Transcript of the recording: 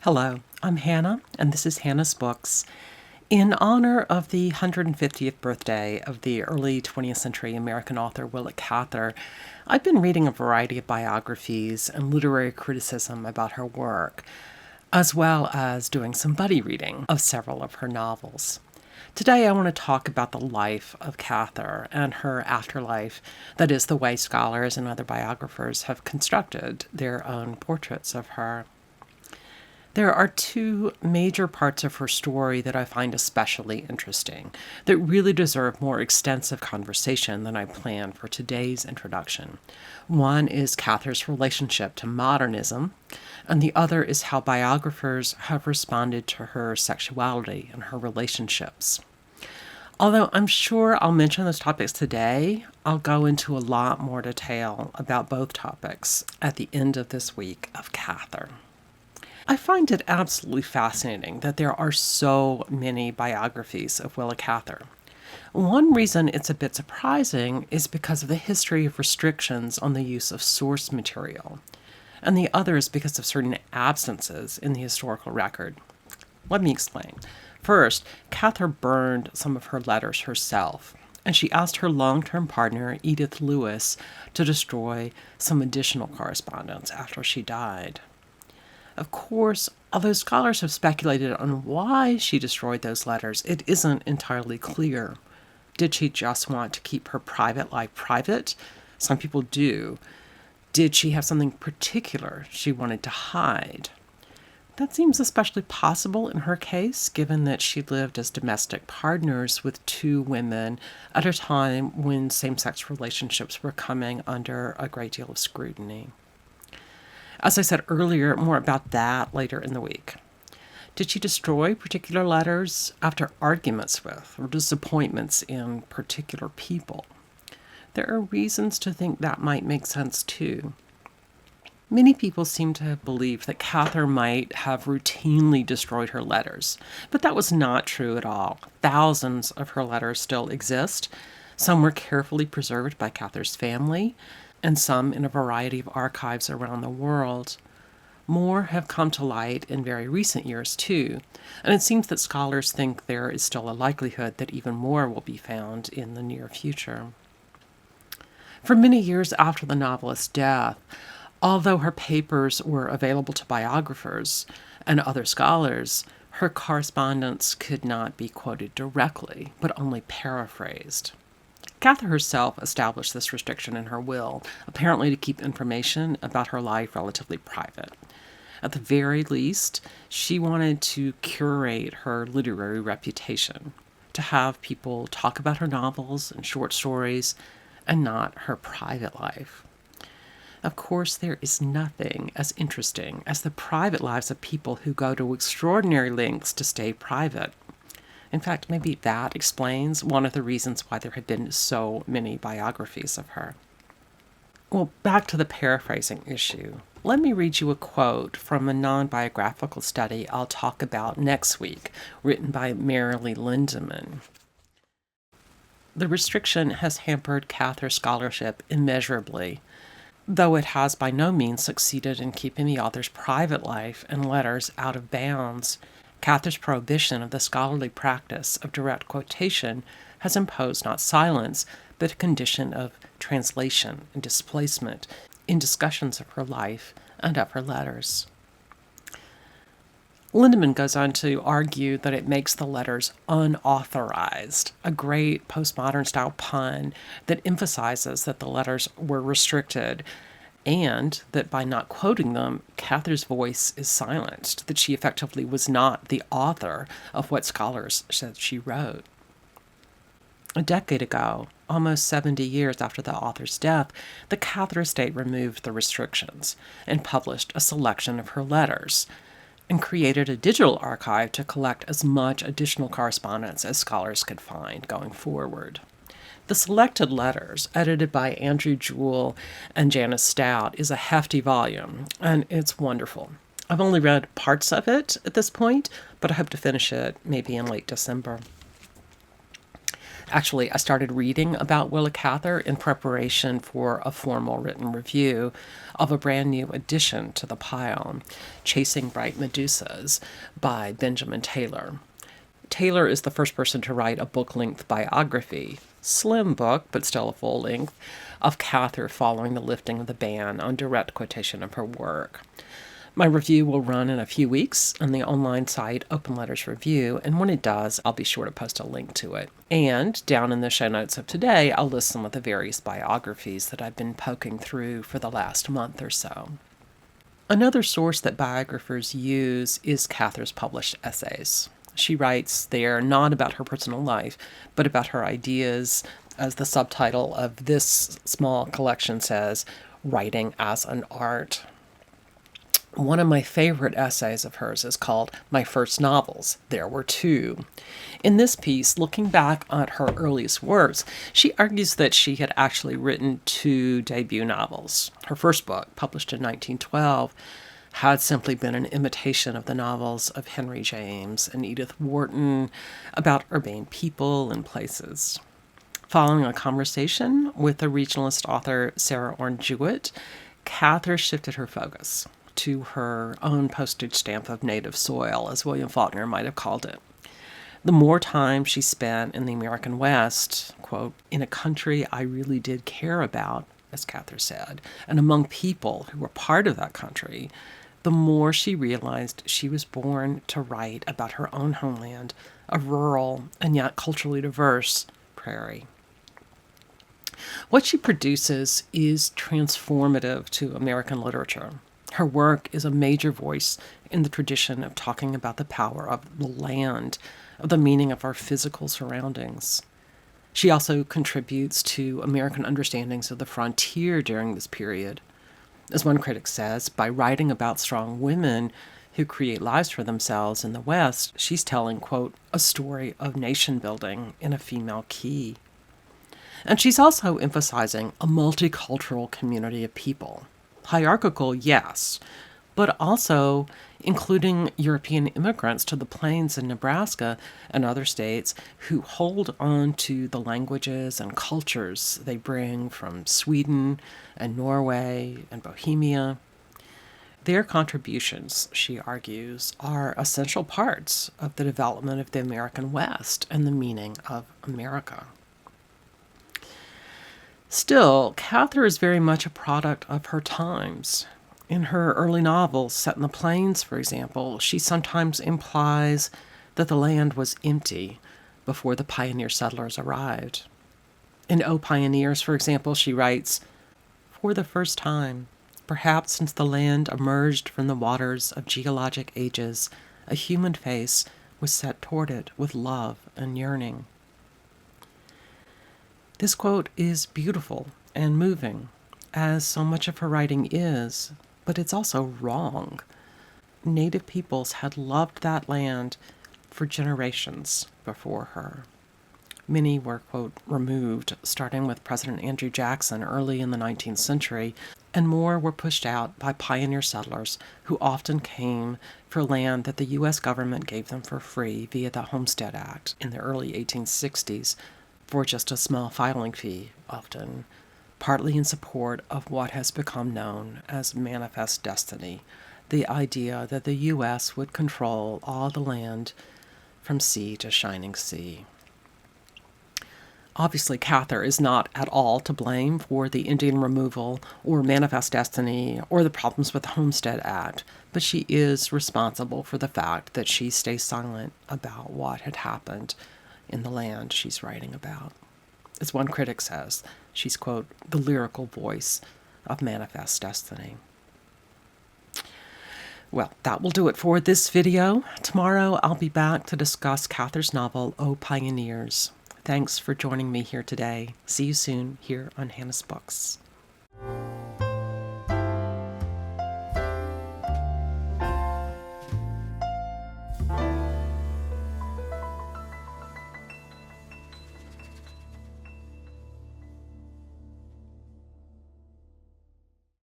Hello, I'm Hannah, and this is Hannah's Books. In honor of the 150th birthday of the early 20th century American author Willa Cather, I've been reading a variety of biographies and literary criticism about her work, as well as doing some buddy reading of several of her novels. Today I want to talk about the life of Cather and her afterlife, that is, the way scholars and other biographers have constructed their own portraits of her. There are two major parts of her story that I find especially interesting, that really deserve more extensive conversation than I planned for today's introduction. One is Cather's relationship to modernism, and the other is how biographers have responded to her sexuality and her relationships. Although I'm sure I'll mention those topics today, I'll go into a lot more detail about both topics at the end of this week of Cather. I find it absolutely fascinating that there are so many biographies of Willa Cather. One reason it's a bit surprising is because of the history of restrictions on the use of source material, and the other is because of certain absences in the historical record. Let me explain. First, Cather burned some of her letters herself, and she asked her long-term partner, Edith Lewis, to destroy some additional correspondence after she died. Of course, although scholars have speculated on why she destroyed those letters, it isn't entirely clear. Did she just want to keep her private life private? Some people do. Did she have something particular she wanted to hide? That seems especially possible in her case, given that she lived as domestic partners with two women at a time when same-sex relationships were coming under a great deal of scrutiny. As I said earlier, more about that later in the week. Did she destroy particular letters after arguments with or disappointments in particular people? There are reasons to think that might make sense too. Many people seem to have believed that Cather might have routinely destroyed her letters, but that was not true at all. Thousands of her letters still exist. Some were carefully preserved by Cather's family, and some in a variety of archives around the world. More have come to light in very recent years, too, and it seems that scholars think there is still a likelihood that even more will be found in the near future. For many years after the novelist's death, although her papers were available to biographers and other scholars, her correspondence could not be quoted directly, but only paraphrased. Cather herself established this restriction in her will, apparently to keep information about her life relatively private. At the very least, she wanted to curate her literary reputation, to have people talk about her novels and short stories, and not her private life. Of course, there is nothing as interesting as the private lives of people who go to extraordinary lengths to stay private. In fact, maybe that explains one of the reasons why there have been so many biographies of her. Well, back to the paraphrasing issue. Let me read you a quote from a non-biographical study I'll talk about next week, written by Marilee Lindemann. The restriction has hampered Cather's scholarship immeasurably, though it has by no means succeeded in keeping the author's private life and letters out of bounds. Cather's prohibition of the scholarly practice of direct quotation has imposed not silence, but a condition of translation and displacement in discussions of her life and of her letters. Lindeman goes on to argue that it makes the letters unauthorized, a great postmodern-style pun that emphasizes that the letters were restricted, and that by not quoting them, Cather's voice is silenced, that she effectively was not the author of what scholars said she wrote. A decade ago, almost 70 years after the author's death, the Cather estate removed the restrictions and published a selection of her letters, and created a digital archive to collect as much additional correspondence as scholars could find going forward. The selected letters, edited by Andrew Jewell and Janis Stout, is a hefty volume, and it's wonderful. I've only read parts of it at this point, but I hope to finish it maybe in late December. Actually, I started reading about Willa Cather in preparation for a formal written review of a brand new addition to the pile, Chasing Bright Medusas by Benjamin Taylor. Taylor is the first person to write a book-length biography, slim book, but still a full length, of Cather following the lifting of the ban on direct quotation of her work. My review will run in a few weeks on the online site Open Letters Review, and when it does, I'll be sure to post a link to it. And down in the show notes of today, I'll list some of the various biographies that I've been poking through for the last month or so. Another source that biographers use is Cather's published essays. She writes there not about her personal life, but about her ideas, as the subtitle of this small collection says, Writing as an Art. One of my favorite essays of hers is called My First Novels. There Were Two. In this piece, looking back at her earliest works, she argues that she had actually written 2 debut novels. Her first book, published in 1912, had simply been an imitation of the novels of Henry James and Edith Wharton about urbane people and places. Following a conversation with the regionalist author Sarah Orne Jewett, Cather shifted her focus to her own postage stamp of native soil, as William Faulkner might have called it. The more time she spent in the American West, quote, in a country I really did care about, as Cather said, and among people who were part of that country, the more she realized she was born to write about her own homeland, a rural and yet culturally diverse prairie. What she produces is transformative to American literature. Her work is a major voice in the tradition of talking about the power of the land, of the meaning of our physical surroundings. She also contributes to American understandings of the frontier during this period. As one critic says, by writing about strong women who create lives for themselves in the West, she's telling, quote, a story of nation building in a female key. And she's also emphasizing a multicultural community of people. Hierarchical, yes, but also including European immigrants to the plains in Nebraska and other states who hold on to the languages and cultures they bring from Sweden and Norway and Bohemia. Their contributions, she argues, are essential parts of the development of the American West and the meaning of America. Still, Cather is very much a product of her times. In her early novels, set in the plains, for example, she sometimes implies that the land was empty before the pioneer settlers arrived. In O Pioneers, for example, she writes, for the first time, perhaps since the land emerged from the waters of geologic ages, a human face was set toward it with love and yearning. This quote is beautiful and moving, as so much of her writing is, but it's also wrong. Native peoples had loved that land for generations before her. Many were, quote, removed, starting with President Andrew Jackson early in the 19th century, and more were pushed out by pioneer settlers who often came for land that the U.S. government gave them for free via the Homestead Act in the early 1860s, for just a small filing fee, often, partly in support of what has become known as manifest destiny, the idea that the U.S. would control all the land from sea to shining sea. Obviously, Cather is not at all to blame for the Indian removal or manifest destiny or the problems with the Homestead Act, but she is responsible for the fact that she stays silent about what had happened in the land she's writing about. As one critic says, she's, quote, the lyrical voice of manifest destiny. Well, that will do it for this video. Tomorrow I'll be back to discuss Cather's novel, O Pioneers. Thanks for joining me here today. See you soon here on Hannah's Books.